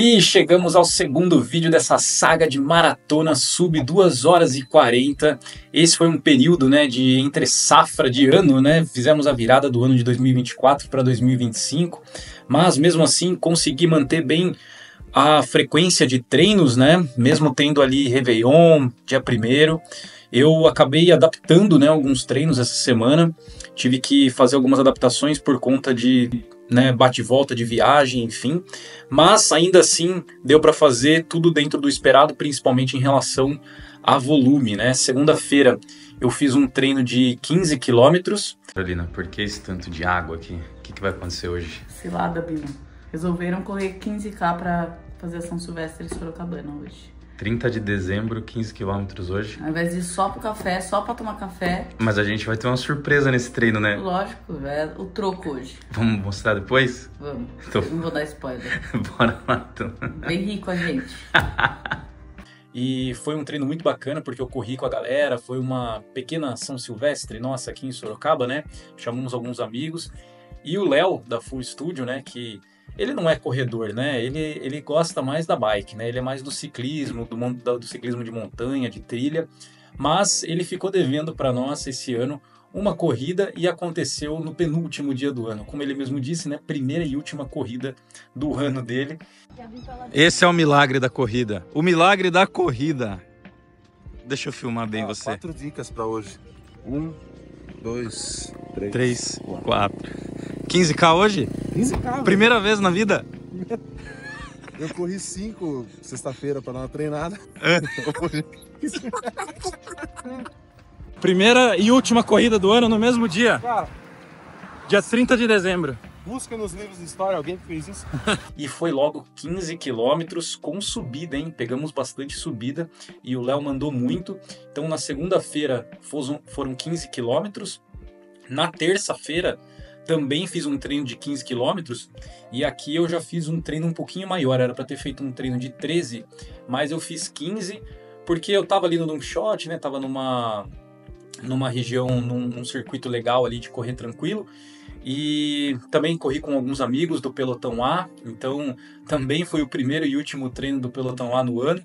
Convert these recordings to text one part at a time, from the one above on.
E chegamos ao segundo vídeo dessa saga de maratona sub 2 horas e 40. Esse foi um período, né, de entre safra de ano, né? Fizemos a virada do ano de 2024 para 2025, mas mesmo assim consegui manter bem a frequência de treinos, né? Mesmo tendo ali Réveillon, dia 1º, eu acabei adaptando, né, alguns treinos essa semana. Tive que fazer algumas adaptações por conta de, né, bate e volta de viagem, enfim. Mas ainda assim deu para fazer tudo dentro do esperado, principalmente em relação a volume, né? Segunda-feira eu fiz um treino de 15 quilômetros. Carolina, por que esse tanto de água aqui? O que vai acontecer hoje? Cilada, Bino. Resolveram correr 15K pra fazer a São Silvestre em Sorocabana hoje. 30 de dezembro, 15 quilômetros hoje. Ao invés de ir só pro café, só pra tomar café. Mas a gente vai ter uma surpresa nesse treino, né? Lógico, é o troco hoje. Vamos mostrar depois? Vamos. Então... Não vou dar spoiler. Bora lá, então. Vem rir com a gente. E foi um treino muito bacana, porque eu corri com a galera, foi uma pequena São Silvestre nossa aqui em Sorocaba, né? Chamamos alguns amigos. E o Léo, da Full Studio, né, que ele não é corredor, né? Ele gosta mais da bike, né? Ele é mais do ciclismo, do ciclismo de montanha, de trilha. Mas ele ficou devendo para nós esse ano uma corrida e aconteceu no penúltimo dia do ano. Como ele mesmo disse, né? Primeira e última corrida do ano dele. Esse é o milagre da corrida. O milagre da corrida. Deixa eu filmar bem você. 4 dicas para hoje. 1, 2, 3, 4. 15K hoje? 15K. Primeira vez na vida? Eu corri 5 sexta-feira para dar uma treinada. Primeira e última corrida do ano no mesmo dia. Cara, Dia 30 de dezembro. busca nos livros de história alguém que fez isso. E foi logo 15 quilômetros com subida, hein? Pegamos bastante subida e o Léo mandou muito. Então na segunda-feira foram 15 quilômetros. Na terça-feira também fiz um treino de 15 quilômetros. E aqui eu já fiz um treino um pouquinho maior. Era para ter feito um treino de 13, mas eu fiz 15 porque eu tava ali no long shot, né? Tava numa região, num circuito legal ali de correr tranquilo. E também corri com alguns amigos do Pelotão A, então também foi o primeiro e último treino do Pelotão A no ano,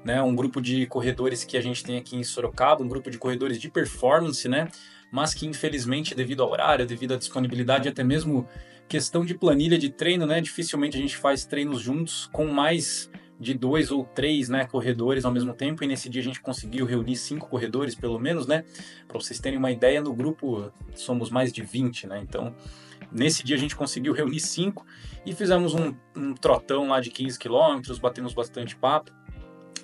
né? Um grupo de corredores que a gente tem aqui em Sorocaba, um grupo de corredores de performance, né? Mas que infelizmente devido ao horário, devido à disponibilidade, até mesmo questão de planilha de treino, né? Dificilmente a gente faz treinos juntos com mais de 2 ou 3, né, corredores ao mesmo tempo, e nesse dia a gente conseguiu reunir 5 corredores pelo menos, né, para vocês terem uma ideia. No grupo somos mais de 20, né, então nesse dia a gente conseguiu reunir 5 e fizemos um trotão lá de 15 quilômetros, batemos bastante papo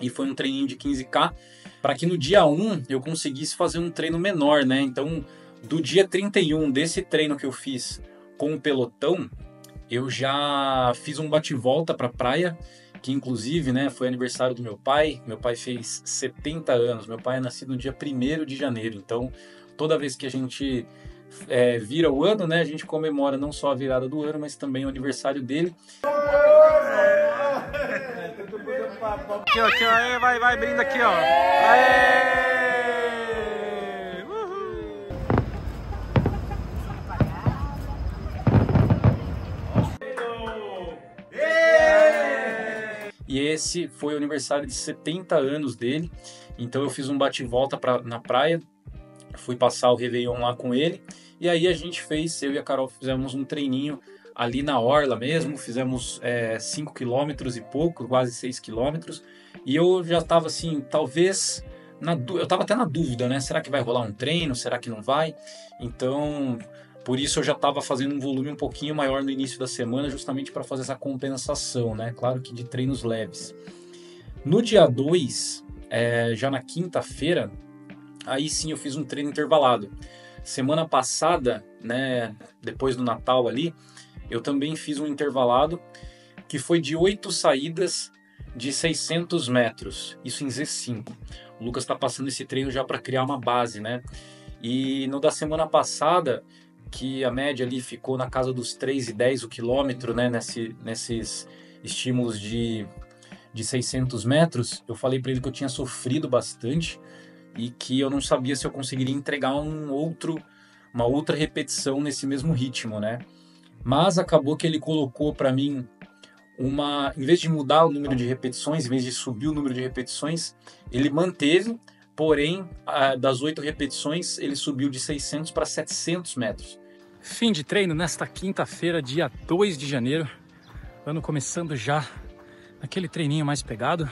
e foi um treininho de 15K para que no dia 1 eu conseguisse fazer um treino menor, né. Então do dia 31 desse treino que eu fiz com o pelotão, eu já fiz um bate-volta para a praia, que inclusive, né, foi aniversário do meu pai. Meu pai fez 70 anos, meu pai é nascido no dia 1º de janeiro, então toda vez que a gente vira o ano, né, a gente comemora não só a virada do ano, mas também o aniversário dele. Aqui, ó, vai, brinda aqui, ó. Aê! E esse foi o aniversário de 70 anos dele, então eu fiz um bate-volta na praia, fui passar o Réveillon lá com ele, e aí a gente eu e a Carol fizemos um treininho ali na orla mesmo, fizemos 5 quilômetros e pouco, quase 6 quilômetros, e eu já estava assim, talvez, eu estava até na dúvida, né, será que vai rolar um treino, será que não vai? Então... Por isso eu já estava fazendo um volume um pouquinho maior no início da semana, justamente para fazer essa compensação, né? Claro que de treinos leves. No dia 2, já na quinta-feira, aí sim eu fiz um treino intervalado. Semana passada, né, depois do Natal ali, eu também fiz um intervalado que foi de 8 saídas de 600 metros, isso em Z5. O Lucas está passando esse treino já para criar uma base, né? E no da semana passada, que a média ali ficou na casa dos 3,10 o quilômetro, né, nesses estímulos de 600 metros, eu falei para ele que eu tinha sofrido bastante e que eu não sabia se eu conseguiria entregar uma outra repetição nesse mesmo ritmo, né? Mas acabou que ele colocou para mim em vez de mudar o número de repetições, em vez de subir o número de repetições, ele manteve, porém, das 8 repetições, ele subiu de 600 para 700 metros. Fim de treino nesta quinta-feira, dia 2 de janeiro, ano começando já aquele treininho mais pegado.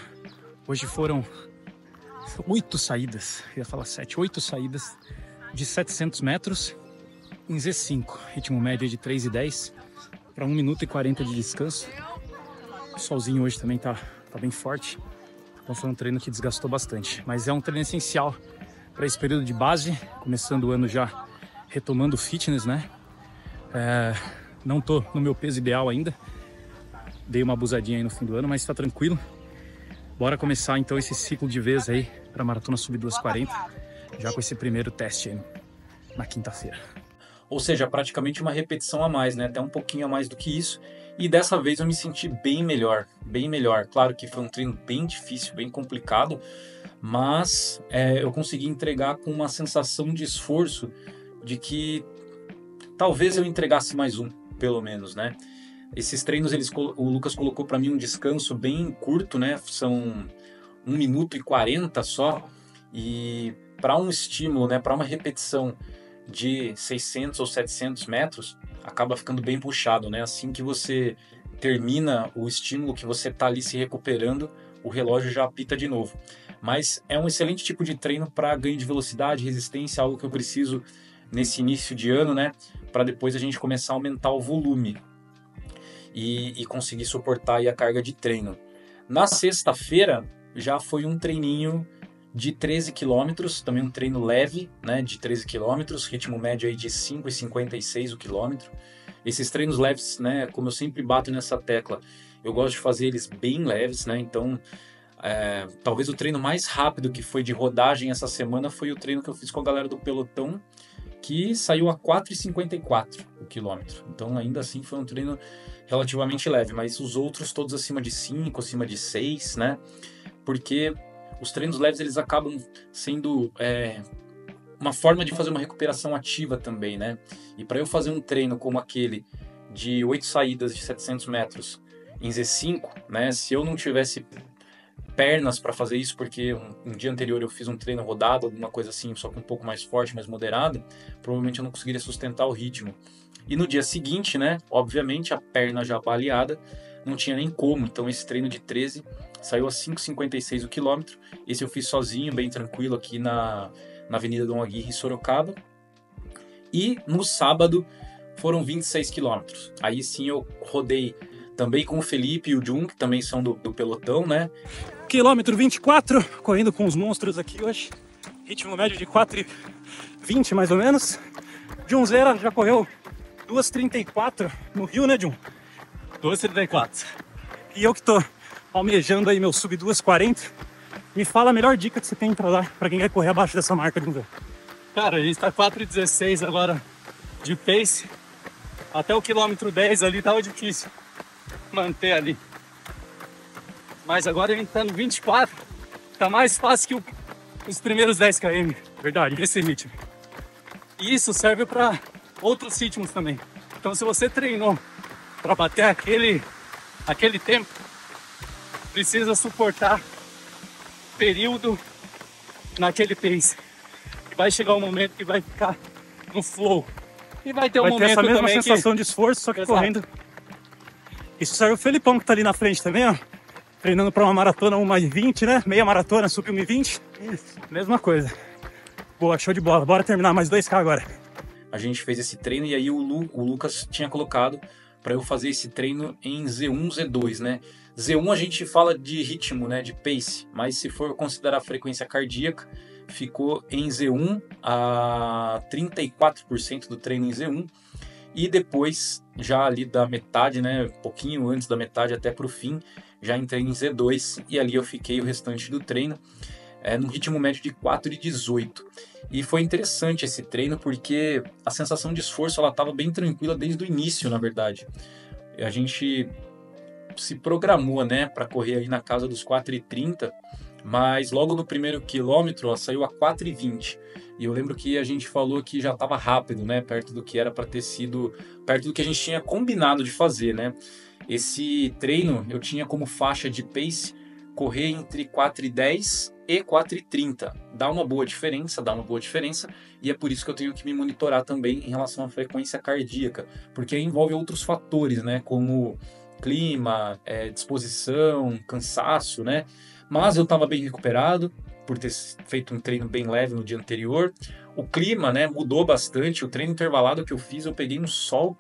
Hoje foram 8 saídas, eu ia falar 7, 8 saídas de 700 metros em Z5, ritmo médio de 3,10 para 1 minuto e 40 de descanso. O solzinho hoje também tá bem forte, então foi um treino que desgastou bastante, mas é um treino essencial para esse período de base, começando o ano já retomando o fitness, né? Não tô no meu peso ideal ainda, dei uma abusadinha aí no fim do ano, mas tá tranquilo. Bora começar então esse ciclo de vez aí para Maratona Sub 2:40, já com esse primeiro teste aí na quinta-feira. Ou seja, praticamente uma repetição a mais, né? Até um pouquinho a mais do que isso. E dessa vez eu me senti bem melhor, bem melhor. Claro que foi um treino bem difícil, bem complicado, mas eu consegui entregar com uma sensação de esforço de que talvez eu entregasse mais um, pelo menos, né? Esses treinos, o Lucas colocou para mim um descanso bem curto, né? São 1 minuto e 40 só. E para um estímulo, né? Para uma repetição de 600 ou 700 metros, acaba ficando bem puxado, né? Assim que você termina o estímulo, que você está ali se recuperando, o relógio já apita de novo. Mas é um excelente tipo de treino para ganho de velocidade, resistência, algo que eu preciso nesse início de ano, né? Para depois a gente começar a aumentar o volume e conseguir suportar aí a carga de treino. Na sexta-feira já foi um treininho de 13 quilômetros, também um treino leve, né, de 13 quilômetros, ritmo médio aí de 5,56 o quilômetro. Esses treinos leves, né, como eu sempre bato nessa tecla, eu gosto de fazer eles bem leves, né, então talvez o treino mais rápido que foi de rodagem essa semana foi o treino que eu fiz com a galera do pelotão, que saiu a 4,54 o quilômetro. Então ainda assim foi um treino relativamente leve, mas os outros todos acima de 5, acima de 6, né, porque os treinos leves eles acabam sendo uma forma de fazer uma recuperação ativa também, né? E para eu fazer um treino como aquele de 8 saídas de 700 metros em Z5, né? Se eu não tivesse pernas para fazer isso, porque um dia anterior eu fiz um treino rodado, alguma coisa assim, só que um pouco mais forte, mais moderado, provavelmente eu não conseguiria sustentar o ritmo. E no dia seguinte, né? Obviamente a perna já baleada, não tinha nem como. Então esse treino de 13 saiu a 5,56 o quilômetro. Esse eu fiz sozinho, bem tranquilo, aqui na Avenida Dom Aguirre, em Sorocaba. E no sábado foram 26 quilômetros. Aí sim eu rodei também com o Felipe e o Jun, que também são do pelotão, né? Quilômetro 24, correndo com os monstros aqui hoje. Ritmo médio de 4,20 mais ou menos. Junzeira já correu 2,34 no Rio, né, Jun? 2,34. E eu que tô almejando aí meu sub 2,40, me fala a melhor dica que você tem pra dar pra quem quer correr abaixo dessa marca, Jun. Cara, a gente tá 4,16 agora de pace. Até o quilômetro 10 ali tava difícil manter ali. Mas agora a gente tá no 24, tá mais fácil que os primeiros 10 km. Verdade. Nesse ritmo. E isso serve para outros ritmos também. Então se você treinou para bater aquele tempo, precisa suportar período naquele pace. E vai chegar um momento que vai ficar no flow. E vai ter um momento essa mesma também sensação de esforço, só que correndo. Isso serve o Felipão que tá ali na frente também, ó. Treinando para uma maratona 1:20, né? Meia maratona, sub 1:20. Mesma coisa. Boa, show de bola. Bora terminar mais 2K agora. A gente fez esse treino e aí o Lucas tinha colocado para eu fazer esse treino em Z1, Z2, né? Z1 a gente fala de ritmo, né? De pace, mas se for considerar a frequência cardíaca, ficou em Z1, a 34% do treino em Z1, e depois, já ali da metade, né, um pouquinho antes da metade até para o fim, já entrei em Z2, e ali eu fiquei o restante do treino, num ritmo médio de 4:18. E foi interessante esse treino, porque a sensação de esforço estava bem tranquila desde o início, na verdade. A gente se programou, né, para correr aí na casa dos 4:30, mas logo no primeiro quilômetro ela saiu a 4:20. E eu lembro que a gente falou que já estava rápido, né, perto do que era para ter sido, perto do que a gente tinha combinado de fazer, né. Esse treino eu tinha como faixa de pace correr entre 4:10 e 4:30. Dá uma boa diferença, e é por isso que eu tenho que me monitorar também em relação à frequência cardíaca, porque envolve outros fatores, né, como clima, disposição, cansaço, né? Mas eu estava bem recuperado por ter feito um treino bem leve no dia anterior. O clima, né, mudou bastante. O treino intervalado que eu fiz, eu peguei um sol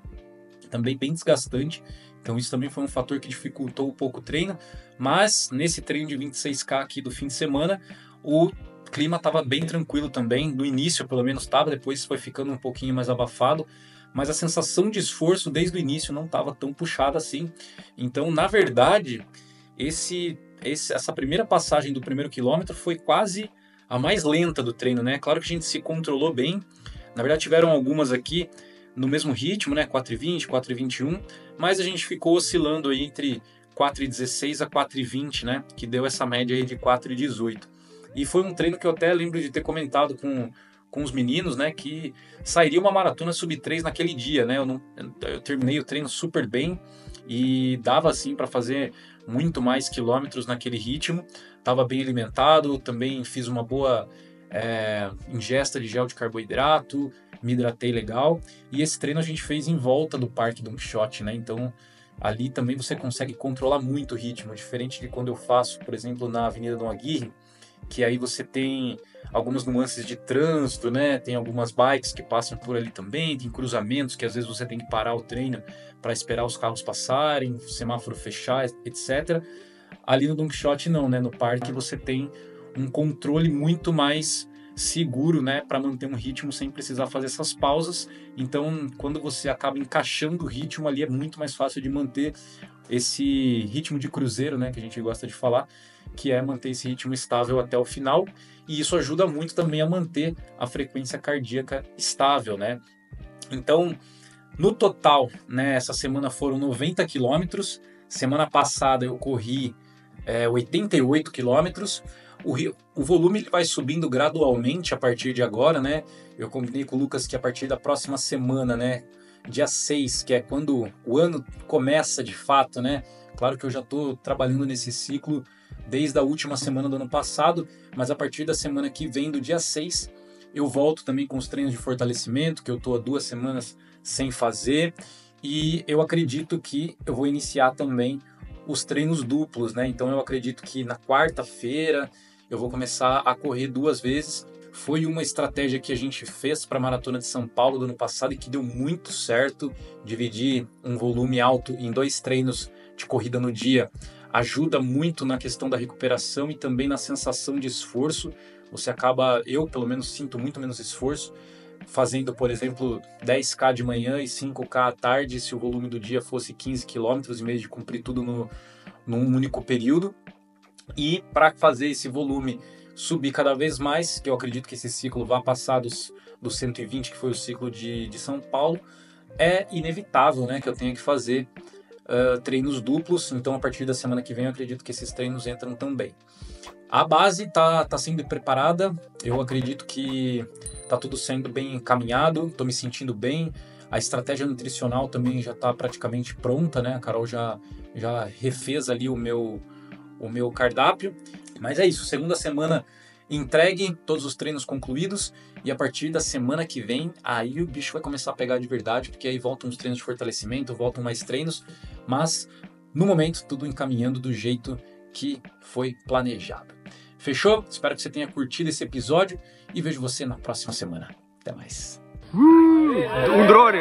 também bem desgastante. Então isso também foi um fator que dificultou um pouco o treino. Mas nesse treino de 26K aqui do fim de semana, o clima estava bem tranquilo também. No início, pelo menos, estava. Depois foi ficando um pouquinho mais abafado. Mas a sensação de esforço desde o início não estava tão puxada assim. Então, na verdade, essa primeira passagem do primeiro quilômetro foi quase a mais lenta do treino, né? Claro que a gente se controlou bem. Na verdade, tiveram algumas aqui no mesmo ritmo, né? 4:20, 4:21, mas a gente ficou oscilando aí entre 4:16 a 4:20, né? Que deu essa média aí de 4:18. E foi um treino que eu até lembro de ter comentado com os meninos, né, que sairia uma maratona sub-3 naquele dia, né, eu terminei o treino super bem e dava assim para fazer muito mais quilômetros naquele ritmo, estava bem alimentado, também fiz uma boa ingesta de gel de carboidrato, me hidratei legal, e esse treino a gente fez em volta do Parque Don Quixote, né, então ali também você consegue controlar muito o ritmo, diferente de quando eu faço, por exemplo, na Avenida Dom Aguirre, que aí você tem algumas nuances de trânsito, né? Tem algumas bikes que passam por ali também, tem cruzamentos que às vezes você tem que parar o treino para esperar os carros passarem, semáforo fechar, etc. Ali no Don Quixote não, né? No parque você tem um controle muito mais seguro, né? Para manter um ritmo sem precisar fazer essas pausas. Então, quando você acaba encaixando o ritmo ali, é muito mais fácil de manter esse ritmo de cruzeiro, né? Que a gente gosta de falar, que é manter esse ritmo estável até o final, e isso ajuda muito também a manter a frequência cardíaca estável, né? Então, no total, né, essa semana foram 90 quilômetros, semana passada eu corri 88 quilômetros, o volume ele vai subindo gradualmente a partir de agora, né? Eu combinei com o Lucas que a partir da próxima semana, né, dia 6, que é quando o ano começa de fato, né? Claro que eu já estou trabalhando nesse ciclo desde a última semana do ano passado, mas a partir da semana que vem, do dia 6, eu volto também com os treinos de fortalecimento, que eu estou há 2 semanas sem fazer, e eu acredito que eu vou iniciar também os treinos duplos, né? Então eu acredito que na quarta-feira eu vou começar a correr 2 vezes. Foi uma estratégia que a gente fez para a Maratona de São Paulo do ano passado e que deu muito certo. Dividir um volume alto em 2 treinos de corrida no dia ajuda muito na questão da recuperação e também na sensação de esforço. Você acaba, eu pelo menos sinto muito menos esforço fazendo, por exemplo, 10K de manhã e 5K à tarde, se o volume do dia fosse 15 km, em vez de cumprir tudo num único período. E para fazer esse volume subir cada vez mais, que eu acredito que esse ciclo vá passar dos 120, que foi o ciclo de São Paulo, é inevitável, né, que eu tenha que fazer treinos duplos. Então a partir da semana que vem eu acredito que esses treinos entram também. A base tá sendo preparada, eu acredito que tá tudo sendo bem encaminhado, tô me sentindo bem, a estratégia nutricional também já tá praticamente pronta, né? A Carol já refez ali o meu cardápio, mas é isso, segunda semana entregue, todos os treinos concluídos, e a partir da semana que vem, aí o bicho vai começar a pegar de verdade, porque aí voltam os treinos de fortalecimento, voltam mais treinos, mas no momento tudo encaminhando do jeito que foi planejado. Fechou? Espero que você tenha curtido esse episódio e vejo você na próxima semana. Até mais. Drone!